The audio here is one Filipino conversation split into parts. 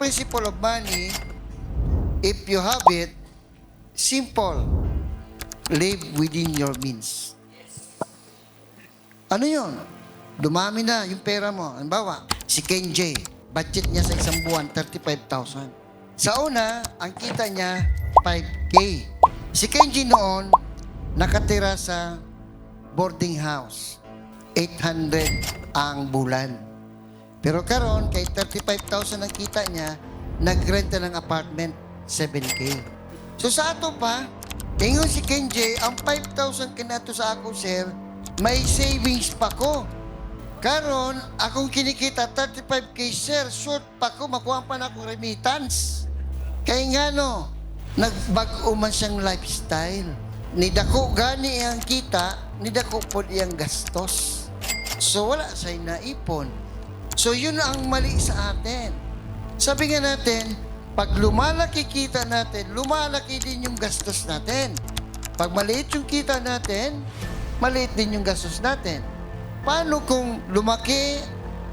principle of money, if you have it, simple. Live within your means. Ano yun? Dumami na yung pera mo. Halimbawa, si Ken J, budget niya sa isang buwan, 35,000. Sa una, ang kita niya, 5K. Si Ken J noon, nakatira sa boarding house. 800 ang bulan. Pero karon kay 35,000 ang kita niya, nagrenta ng apartment, 7K. So sa ato pa, ingon si Ken J, ang 5,000 kinato sa ako, sir, may savings pa ko. Karon, akong kinikita 35K, sir, short pa ko, makuha pa na akong remittance. Kaya nga no, nagbag-o man siyang lifestyle. Nidako gani ang kita, nidako po iyang gastos. So wala sa'y naipon. So yun ang mali sa atin. Sabi nga natin, pag lumalaki kita natin, lumalaki din yung gastos natin. Pag maliit yung kita natin, maliit din yung gastos natin. Paano kung lumaki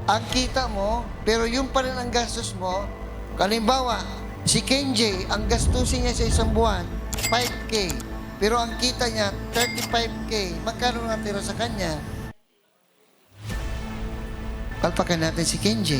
ang kita mo, pero yung pa rin ang gastos mo? Kalimbawa, si Ken J, ang gastusin niya sa isang buwan, 5K. Pero ang kita niya, 35K. Magkano natira sa kanya? Palpakan natin si Ken J.